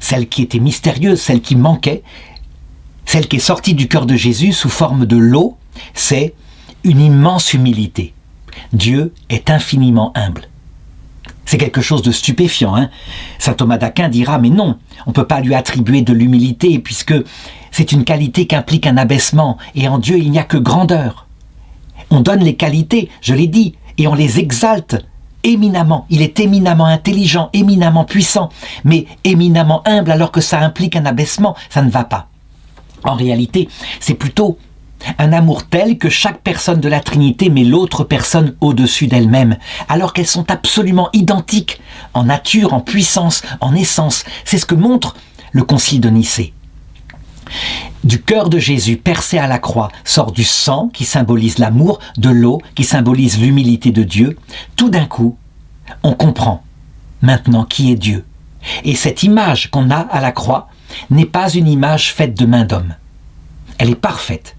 celle qui était mystérieuse, celle qui manquait, celle qui est sortie du cœur de Jésus sous forme de l'eau, c'est une immense humilité. Dieu est infiniment humble. C'est quelque chose de stupéfiant, hein. Saint Thomas d'Aquin dira, mais non, on ne peut pas lui attribuer de l'humilité, puisque c'est une qualité qui implique un abaissement, et en Dieu il n'y a que grandeur. On donne les qualités, je l'ai dit, et on les exalte éminemment. Il est éminemment intelligent, éminemment puissant, mais éminemment humble, alors que ça implique un abaissement, ça ne va pas. En réalité, c'est plutôt un amour tel que chaque personne de la Trinité met l'autre personne au-dessus d'elle-même, alors qu'elles sont absolument identiques en nature, en puissance, en essence. C'est ce que montre le Concile de Nicée. Du cœur de Jésus percé à la croix sort du sang qui symbolise l'amour, de l'eau qui symbolise l'humilité de Dieu. Tout d'un coup, on comprend maintenant qui est Dieu. Et cette image qu'on a à la croix n'est pas une image faite de main d'homme. Elle est parfaite.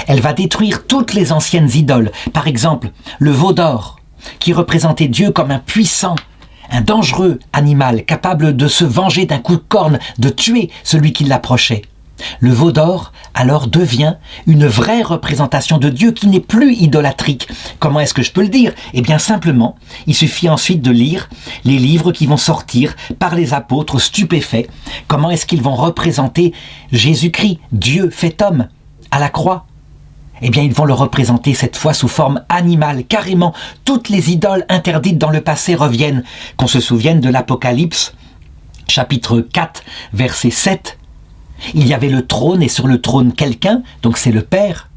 Elle va détruire toutes les anciennes idoles. Par exemple, le veau d'or, qui représentait Dieu comme un puissant, un dangereux animal capable de se venger d'un coup de corne, de tuer celui qui l'approchait. Le veau d'or, alors, devient une vraie représentation de Dieu qui n'est plus idolâtrique. Comment est-ce que je peux le dire? Eh bien, simplement, il suffit ensuite de lire les livres qui vont sortir par les apôtres stupéfaits. Comment est-ce qu'ils vont représenter Jésus-Christ, Dieu fait homme, à la croix? Eh bien, ils vont le représenter cette fois sous forme animale, carrément. Toutes les idoles interdites dans le passé reviennent. Qu'on se souvienne de l'Apocalypse, chapitre 4, verset 7. Il y avait le trône et sur le trône quelqu'un, donc c'est le Père.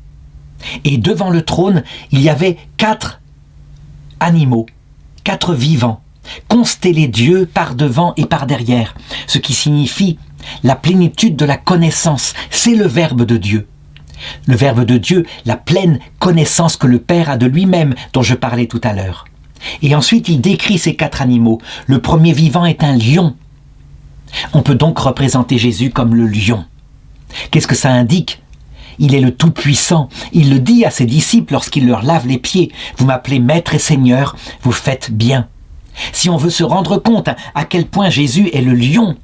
Et devant le trône, il y avait 4 animaux, 4 vivants, constellés Dieu par devant et par derrière. Ce qui signifie la plénitude de la connaissance, c'est le Verbe de Dieu. Le Verbe de Dieu, la pleine connaissance que le Père a de lui-même, dont je parlais tout à l'heure. Et ensuite, il décrit ces 4 animaux. Le premier vivant est un lion. On peut donc représenter Jésus comme le lion. Qu'est-ce que ça indique ? Il est le Tout-Puissant. Il le dit à ses disciples lorsqu'il leur lave les pieds. Vous m'appelez Maître et Seigneur, vous faites bien. Si on veut se rendre compte à quel point Jésus est le lion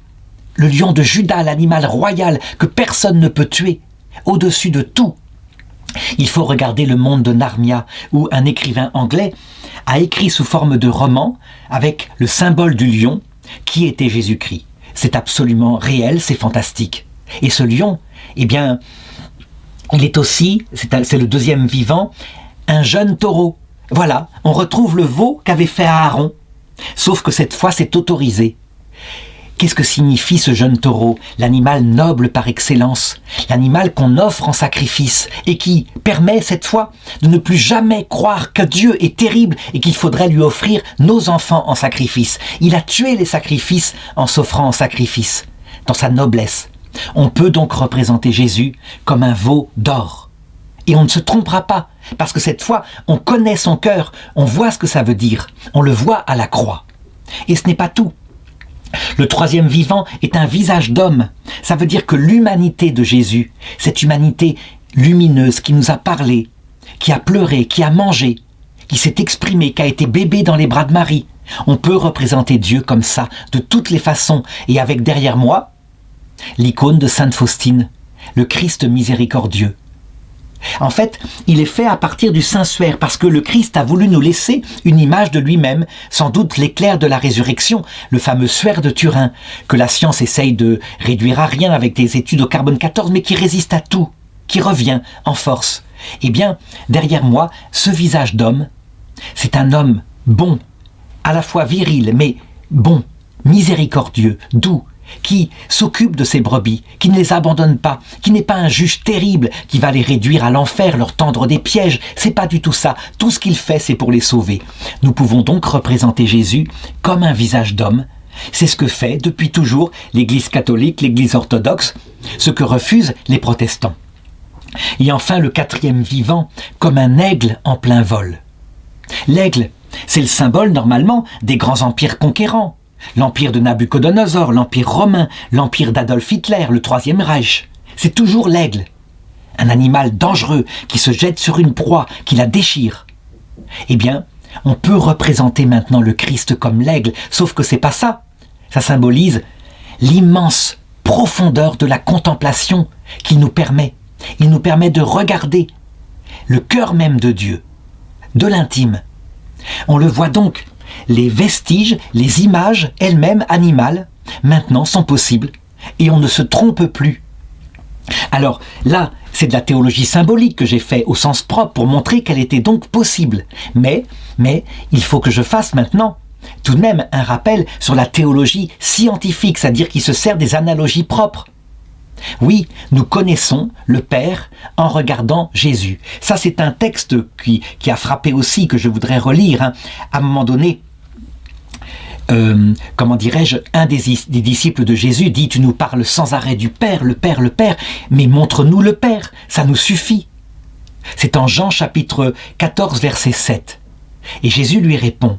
de Juda, l'animal royal que personne ne peut tuer, au-dessus de tout, il faut regarder Le Monde de Narnia, où un écrivain anglais a écrit sous forme de roman avec le symbole du lion qui était Jésus-Christ. C'est absolument réel, c'est fantastique. Et ce lion, eh bien, il est aussi, c'est le deuxième vivant, un jeune taureau. Voilà, on retrouve le veau qu'avait fait Aaron, sauf que cette fois c'est autorisé. Qu'est-ce que signifie ce jeune taureau? L'animal noble par excellence, l'animal qu'on offre en sacrifice et qui permet cette fois de ne plus jamais croire que Dieu est terrible et qu'il faudrait lui offrir nos enfants en sacrifice. Il a tué les sacrifices en s'offrant en sacrifice, dans sa noblesse. On peut donc représenter Jésus comme un veau d'or. Et on ne se trompera pas, parce que cette fois, on connaît son cœur, on voit ce que ça veut dire, on le voit à la croix. Et ce n'est pas tout. Le troisième vivant est un visage d'homme. Ça veut dire que l'humanité de Jésus, cette humanité lumineuse qui nous a parlé, qui a pleuré, qui a mangé, qui s'est exprimé, qui a été bébé dans les bras de Marie, on peut représenter Dieu comme ça, de toutes les façons, et avec derrière moi, l'icône de Sainte Faustine, le Christ miséricordieux. En fait, il est fait à partir du Saint-Suaire parce que le Christ a voulu nous laisser une image de lui-même, sans doute l'éclair de la résurrection, le fameux suaire de Turin, que la science essaye de réduire à rien avec des études au carbone 14, mais qui résiste à tout, qui revient en force. Eh bien, derrière moi, ce visage d'homme, c'est un homme bon, à la fois viril, mais bon, miséricordieux, doux, qui s'occupe de ses brebis, qui ne les abandonne pas, qui n'est pas un juge terrible, qui va les réduire à l'enfer, leur tendre des pièges. C'est pas du tout ça. Tout ce qu'il fait, c'est pour les sauver. Nous pouvons donc représenter Jésus comme un visage d'homme. C'est ce que fait depuis toujours l'Église catholique, l'Église orthodoxe, ce que refusent les protestants. Et enfin, le quatrième vivant, comme un aigle en plein vol. L'aigle, c'est le symbole, normalement, des grands empires conquérants. L'empire de Nabuchodonosor, l'empire romain, l'empire d'Adolf Hitler, le Troisième Reich. C'est toujours l'aigle. Un animal dangereux qui se jette sur une proie, qui la déchire. Eh bien, on peut représenter maintenant le Christ comme l'aigle, sauf que c'est pas ça. Ça symbolise l'immense profondeur de la contemplation qu'il nous permet. Il nous permet de regarder le cœur même de Dieu, de l'intime. On le voit donc. Les vestiges, les images elles-mêmes animales, maintenant sont possibles et on ne se trompe plus. Alors là, c'est de la théologie symbolique que j'ai fait au sens propre pour montrer qu'elle était donc possible. Mais il faut que je fasse maintenant tout de même un rappel sur la théologie scientifique, c'est-à-dire qui se sert des analogies propres. Oui, nous connaissons le Père en regardant Jésus. Ça, c'est un texte qui a frappé aussi, que je voudrais relire. À un moment donné, un des disciples de Jésus dit « Tu nous parles sans arrêt du Père, le Père, le Père, mais montre-nous le Père, ça nous suffit. » C'est en Jean chapitre 14, verset 7. Et Jésus lui répond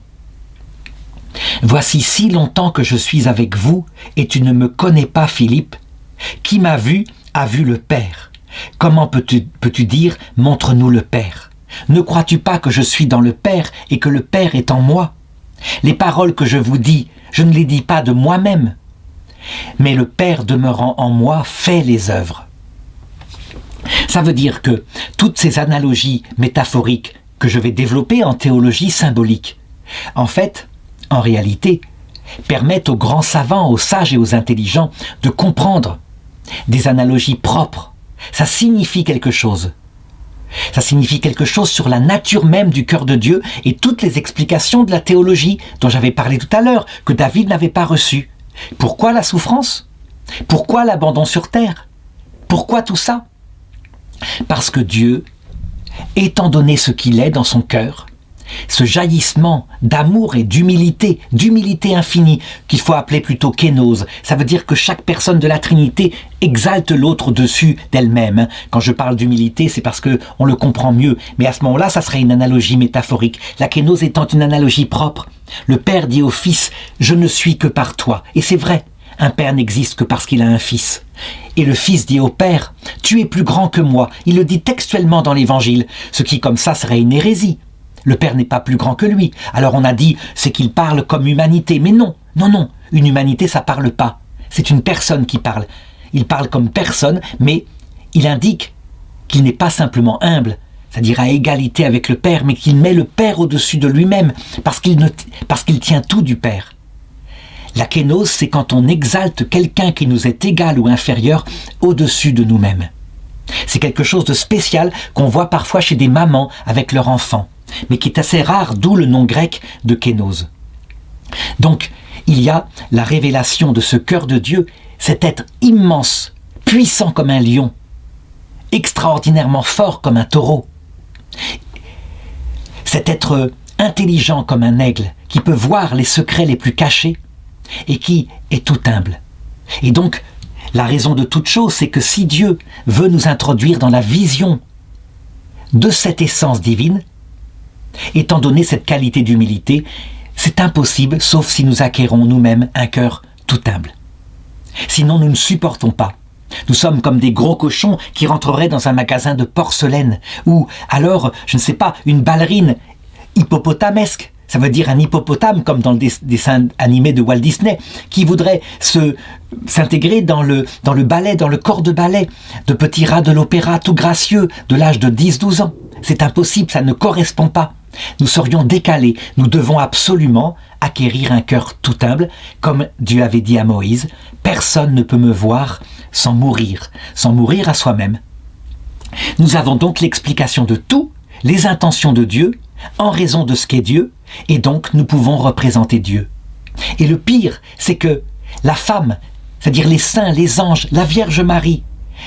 « Voici si longtemps que je suis avec vous, et tu ne me connais pas, Philippe. Qui m'a vu a vu le Père. Comment peux-tu dire « Montre-nous le Père » ? Ne crois-tu pas que je suis dans le Père et que le Père est en moi ? Les paroles que je vous dis, je ne les dis pas de moi-même. Mais le Père demeurant en moi fait les œuvres. Ça veut dire que toutes ces analogies métaphoriques que je vais développer en théologie symbolique, en fait, en réalité, permettent aux grands savants, aux sages et aux intelligents de comprendre des analogies propres. Ça signifie quelque chose. Ça signifie quelque chose sur la nature même du cœur de Dieu et toutes les explications de la théologie dont j'avais parlé tout à l'heure, que David n'avait pas reçues. Pourquoi la souffrance ? Pourquoi l'abandon sur terre ? Pourquoi tout ça ? Parce que Dieu, étant donné ce qu'il est dans son cœur, ce jaillissement d'amour et d'humilité infinie, qu'il faut appeler plutôt kénose. Ça veut dire que chaque personne de la Trinité exalte l'autre au-dessus d'elle-même. Quand je parle d'humilité, c'est parce qu'on le comprend mieux. Mais à ce moment-là, ça serait une analogie métaphorique. La kénose étant une analogie propre. Le Père dit au Fils, « Je ne suis que par toi ». Et c'est vrai, un Père n'existe que parce qu'il a un Fils. Et le Fils dit au Père, « Tu es plus grand que moi ». Il le dit textuellement dans l'Évangile, ce qui comme ça serait une hérésie. Le Père n'est pas plus grand que lui. Alors on a dit, c'est qu'il parle comme humanité. Mais non, une humanité ça parle pas. C'est une personne qui parle. Il parle comme personne, mais il indique qu'il n'est pas simplement humble, c'est-à-dire à égalité avec le Père, mais qu'il met le Père au-dessus de lui-même, parce qu'il tient tout du Père. La kénose, c'est quand on exalte quelqu'un qui nous est égal ou inférieur au-dessus de nous-mêmes. C'est quelque chose de spécial qu'on voit parfois chez des mamans avec leurs enfants, mais qui est assez rare, d'où le nom grec de kénose. Donc, il y a la révélation de ce cœur de Dieu, cet être immense, puissant comme un lion, extraordinairement fort comme un taureau, cet être intelligent comme un aigle, qui peut voir les secrets les plus cachés et qui est tout humble. Et donc, la raison de toute chose, c'est que si Dieu veut nous introduire dans la vision de cette essence divine, étant donné cette qualité d'humilité, c'est impossible, sauf si nous acquérons nous-mêmes un cœur tout humble. Sinon, nous ne supportons pas. Nous sommes comme des gros cochons qui rentreraient dans un magasin de porcelaine, ou alors, je ne sais pas, une ballerine hippopotamesque. Ça veut dire un hippopotame, comme dans le dessin animé de Walt Disney, qui voudrait s'intégrer dans le ballet, dans le corps de ballet, de petits rats de l'opéra tout gracieux, de l'âge de 10-12 ans. C'est impossible, ça ne correspond pas. Nous serions décalés. Nous devons absolument acquérir un cœur tout humble, comme Dieu avait dit à Moïse, « Personne ne peut me voir sans mourir à soi-même. » Nous avons donc l'explication de tout, les intentions de Dieu, en raison de ce qu'est Dieu, et donc nous pouvons représenter Dieu. Et le pire, c'est que la femme, c'est-à-dire les saints, les anges, la Vierge Marie,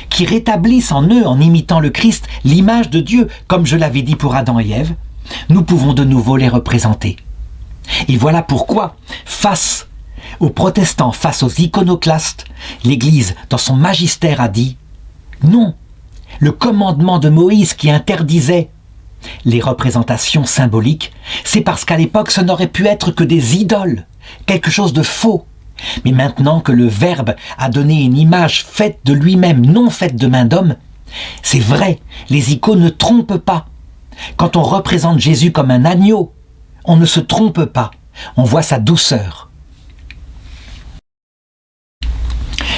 qui rétablissent en eux, en imitant le Christ, l'image de Dieu, comme je l'avais dit pour Adam et Ève, nous pouvons de nouveau les représenter. Et voilà pourquoi, face aux protestants, face aux iconoclastes, l'Église, dans son magistère, a dit « Non, le commandement de Moïse qui interdisait les représentations symboliques, c'est parce qu'à l'époque, ce n'aurait pu être que des idoles, quelque chose de faux. Mais maintenant que le Verbe a donné une image faite de lui-même, non faite de main d'homme, c'est vrai, les icônes ne trompent pas. Quand on représente Jésus comme un agneau, on ne se trompe pas, on voit sa douceur.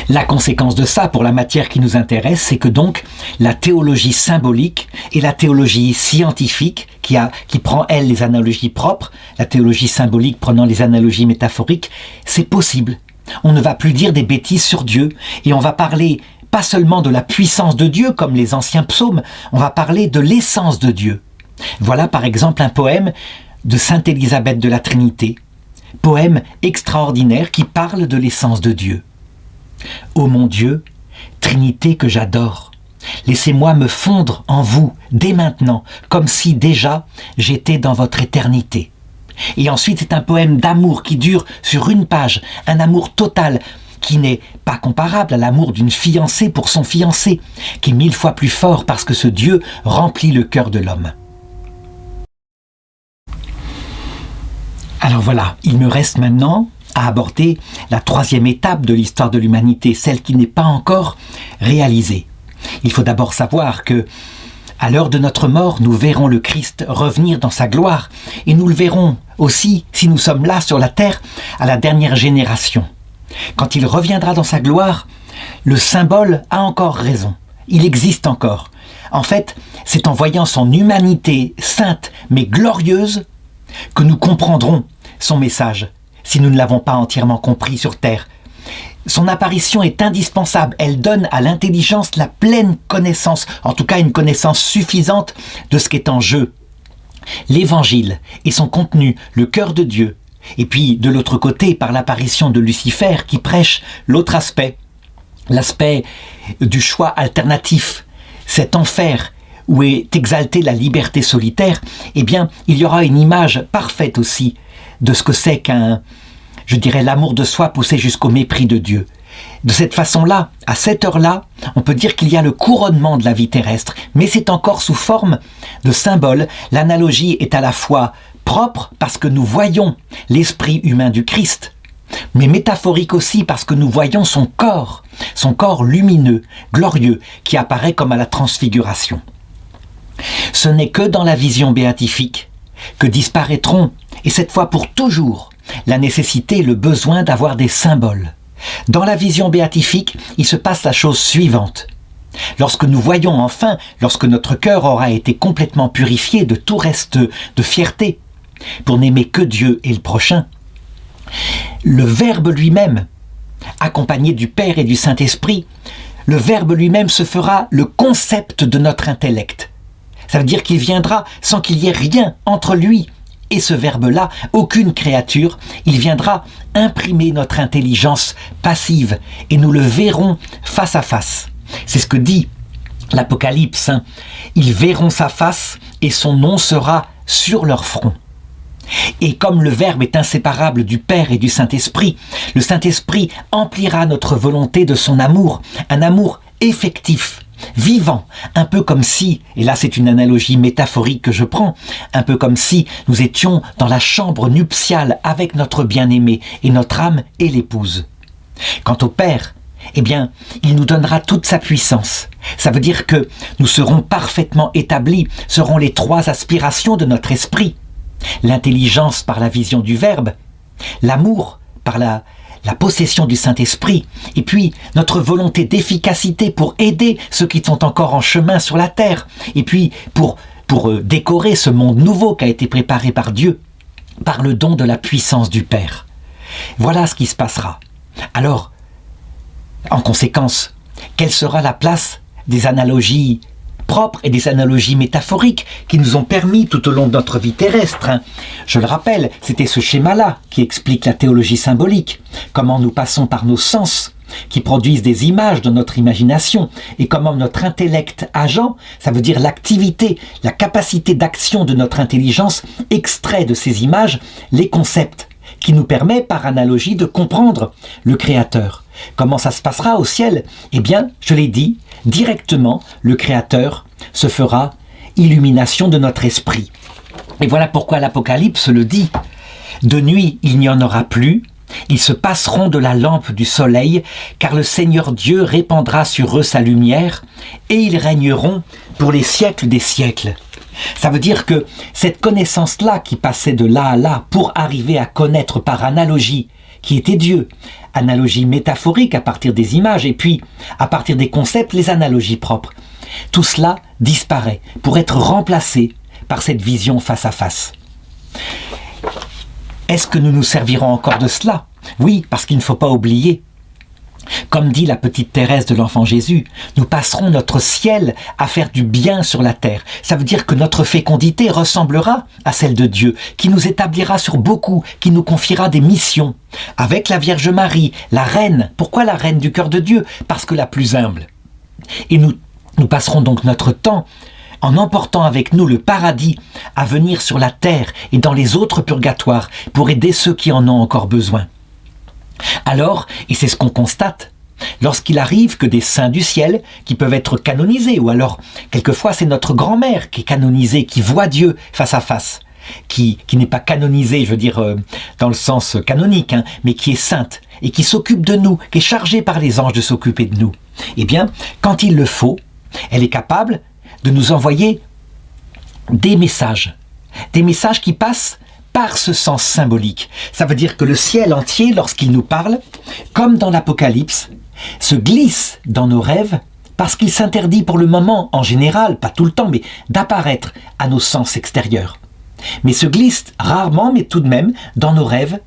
La conséquence de ça, pour la matière qui nous intéresse, c'est que donc la théologie symbolique et la théologie scientifique, qui prend, elle, les analogies propres, la théologie symbolique prenant les analogies métaphoriques, c'est possible. On ne va plus dire des bêtises sur Dieu, et on va parler pas seulement de la puissance de Dieu, comme les anciens psaumes, on va parler de l'essence de Dieu. Voilà par exemple un poème de Sainte Élisabeth de la Trinité, poème extraordinaire qui parle de l'essence de Dieu. Ô mon Dieu, Trinité que j'adore, laissez-moi me fondre en vous dès maintenant, comme si déjà j'étais dans votre éternité. Et ensuite c'est un poème d'amour qui dure sur une page, un amour total qui n'est pas comparable à l'amour d'une fiancée pour son fiancé, qui est 1000 fois plus fort parce que ce Dieu remplit le cœur de l'homme. Alors voilà, il me reste maintenant à aborder la troisième étape de l'histoire de l'humanité, celle qui n'est pas encore réalisée. Il faut d'abord savoir que, à l'heure de notre mort, nous verrons le Christ revenir dans sa gloire, et nous le verrons aussi, si nous sommes là sur la terre, à la dernière génération. Quand il reviendra dans sa gloire, le symbole a encore raison, il existe encore. En fait, c'est en voyant son humanité sainte mais glorieuse que nous comprendrons son message, si nous ne l'avons pas entièrement compris sur terre. Son apparition est indispensable, elle donne à l'intelligence la pleine connaissance, en tout cas une connaissance suffisante de ce qui est en jeu. L'évangile et son contenu, le cœur de Dieu, et puis de l'autre côté par l'apparition de Lucifer qui prêche l'autre aspect, l'aspect du choix alternatif, cet enfer où est exaltée la liberté solitaire, eh bien, il y aura une image parfaite aussi de ce que c'est l'amour de soi poussé jusqu'au mépris de Dieu. De cette façon-là, à cette heure-là, on peut dire qu'il y a le couronnement de la vie terrestre, mais c'est encore sous forme de symbole. L'analogie est à la fois propre parce que nous voyons l'esprit humain du Christ, mais métaphorique aussi parce que nous voyons son corps lumineux, glorieux, qui apparaît comme à la transfiguration. Ce n'est que dans la vision béatifique que disparaîtront, et cette fois pour toujours, la nécessité et le besoin d'avoir des symboles. Dans la vision béatifique, il se passe la chose suivante. Lorsque nous voyons enfin, lorsque notre cœur aura été complètement purifié de tout reste de fierté, pour n'aimer que Dieu et le prochain, le Verbe lui-même, accompagné du Père et du Saint-Esprit, le Verbe lui-même se fera le concept de notre intellect. Ça veut dire qu'il viendra sans qu'il y ait rien entre lui et ce Verbe-là, aucune créature. Il viendra imprimer notre intelligence passive et nous le verrons face à face. C'est ce que dit l'Apocalypse. Ils verront sa face et son nom sera sur leur front. Et comme le Verbe est inséparable du Père et du Saint-Esprit, le Saint-Esprit emplira notre volonté de son amour, un amour effectif, vivant, un peu comme si, et là c'est une analogie métaphorique que je prends, un peu comme si nous étions dans la chambre nuptiale avec notre bien-aimé et notre âme et l'épouse. Quant au Père, eh bien, il nous donnera toute sa puissance. Ça veut dire que nous serons parfaitement établis, seront les trois aspirations de notre esprit. L'intelligence par la vision du Verbe, l'amour par la possession du Saint-Esprit, et puis notre volonté d'efficacité pour aider ceux qui sont encore en chemin sur la terre, et puis pour décorer ce monde nouveau qui a été préparé par Dieu, par le don de la puissance du Père. Voilà ce qui se passera. Alors, en conséquence, quelle sera la place des analogies propres et des analogies métaphoriques qui nous ont permis tout au long de notre vie terrestre. Je le rappelle, c'était ce schéma-là qui explique la théologie symbolique, comment nous passons par nos sens qui produisent des images dans notre imagination et comment notre intellect agent, ça veut dire l'activité, la capacité d'action de notre intelligence, extrait de ces images les concepts qui nous permet par analogie de comprendre le Créateur. Comment ça se passera au ciel? Eh bien, je l'ai dit, directement, le Créateur se fera illumination de notre esprit. Et voilà pourquoi l'Apocalypse le dit. De nuit, il n'y en aura plus. Ils se passeront de la lampe du soleil, car le Seigneur Dieu répandra sur eux sa lumière, et ils régneront pour les siècles des siècles. Ça veut dire que cette connaissance-là qui passait de là à là pour arriver à connaître par analogie qui était Dieu, analogie métaphorique à partir des images et puis à partir des concepts, les analogies propres, tout cela disparaît pour être remplacé par cette vision face à face. Est-ce que nous nous servirons encore de cela? Oui, parce qu'il ne faut pas oublier. Comme dit la petite Thérèse de l'Enfant Jésus, nous passerons notre ciel à faire du bien sur la terre. Ça veut dire que notre fécondité ressemblera à celle de Dieu, qui nous établira sur beaucoup, qui nous confiera des missions. Avec la Vierge Marie, la reine. Pourquoi la reine du cœur de Dieu? Parce que la plus humble. Et nous passerons donc notre temps en emportant avec nous le paradis à venir sur la terre et dans les autres purgatoires pour aider ceux qui en ont encore besoin. Alors, et c'est ce qu'on constate, lorsqu'il arrive que des saints du ciel qui peuvent être canonisés, ou alors quelquefois c'est notre grand-mère qui est canonisée, qui voit Dieu face à face, qui n'est pas canonisée, je veux dire dans le sens canonique, mais qui est sainte et qui s'occupe de nous, qui est chargée par les anges de s'occuper de nous. Eh bien, quand il le faut, elle est capable de nous envoyer des messages qui passent par ce sens symbolique. Ça veut dire que le ciel entier, lorsqu'il nous parle, comme dans l'Apocalypse, se glisse dans nos rêves parce qu'il s'interdit pour le moment, en général, pas tout le temps, mais d'apparaître à nos sens extérieurs. Mais se glisse rarement, mais tout de même, dans nos rêves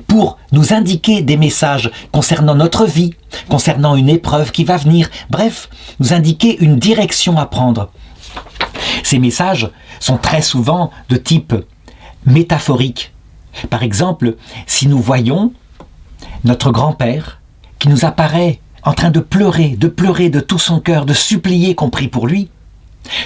pour nous indiquer des messages concernant notre vie, concernant une épreuve qui va venir, bref, nous indiquer une direction à prendre. Ces messages sont très souvent de type métaphorique. Par exemple, si nous voyons notre grand-père qui nous apparaît en train de pleurer de tout son cœur, de supplier qu'on prie pour lui,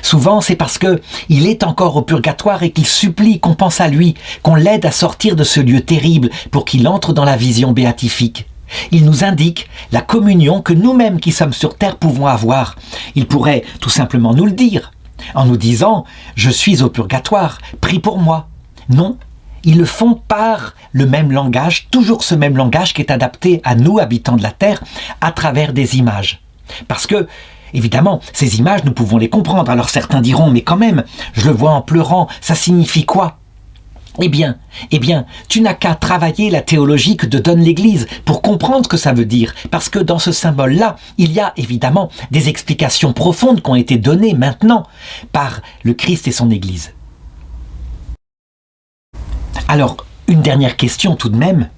Souvent, c'est parce que il est encore au purgatoire et qu'il supplie qu'on pense à lui, qu'on l'aide à sortir de ce lieu terrible pour qu'il entre dans la vision béatifique. Il nous indique la communion que nous-mêmes qui sommes sur terre pouvons avoir. Il pourrait tout simplement nous le dire, en nous disant « Je suis au purgatoire, prie pour moi ». Non, ils le font par le même langage, toujours ce même langage qui est adapté à nous, habitants de la terre, à travers des images. Parce que, évidemment, ces images, nous pouvons les comprendre. Alors certains diront « Mais quand même, je le vois en pleurant, ça signifie quoi ?» Eh bien, tu n'as qu'à travailler la théologie que te donne l'Église pour comprendre ce que ça veut dire. Parce que dans ce symbole-là, il y a évidemment des explications profondes qui ont été données maintenant par le Christ et son Église. Alors, une dernière question tout de même.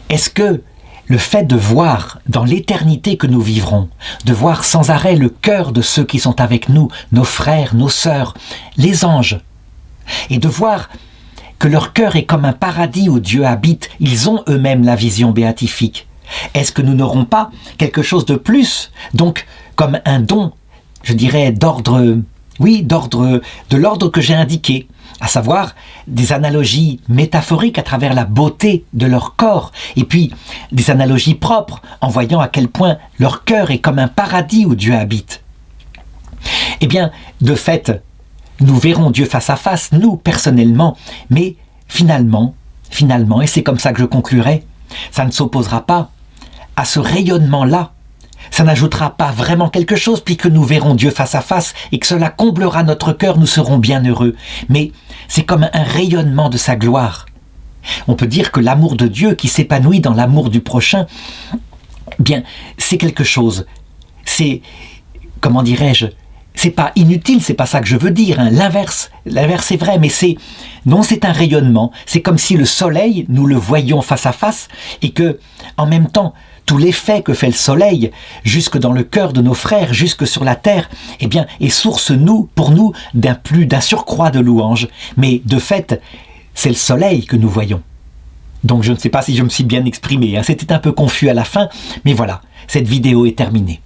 Est-ce que le fait de voir dans l'éternité que nous vivrons, de voir sans arrêt le cœur de ceux qui sont avec nous, nos frères, nos sœurs, les anges, et de voir que leur cœur est comme un paradis où Dieu habite, ils ont eux-mêmes la vision béatifique. Est-ce que nous n'aurons pas quelque chose de plus, donc comme un don, je dirais d'ordre de l'ordre que j'ai indiqué, à savoir des analogies métaphoriques à travers la beauté de leur corps, et puis des analogies propres en voyant à quel point leur cœur est comme un paradis où Dieu habite. Eh bien, de fait, nous verrons Dieu face à face, nous, personnellement, mais finalement, et c'est comme ça que je conclurai, ça ne s'opposera pas à ce rayonnement-là. Ça n'ajoutera pas vraiment quelque chose, puisque nous verrons Dieu face à face et que cela comblera notre cœur, nous serons bien heureux. Mais c'est comme un rayonnement de sa gloire. On peut dire que l'amour de Dieu qui s'épanouit dans l'amour du prochain, bien, c'est quelque chose. C'est, comment dirais-je, c'est pas inutile, c'est pas ça que je veux dire, hein. L'inverse est vrai, mais c'est un rayonnement. C'est comme si le soleil, nous le voyions face à face et que, en même temps, tout l'effet que fait le soleil, jusque dans le cœur de nos frères, jusque sur la terre, eh bien, est source, pour nous, d'un surcroît de louanges. Mais, de fait, c'est le soleil que nous voyons. Donc, je ne sais pas si je me suis bien exprimé, hein. C'était un peu confus à la fin, mais voilà, cette vidéo est terminée.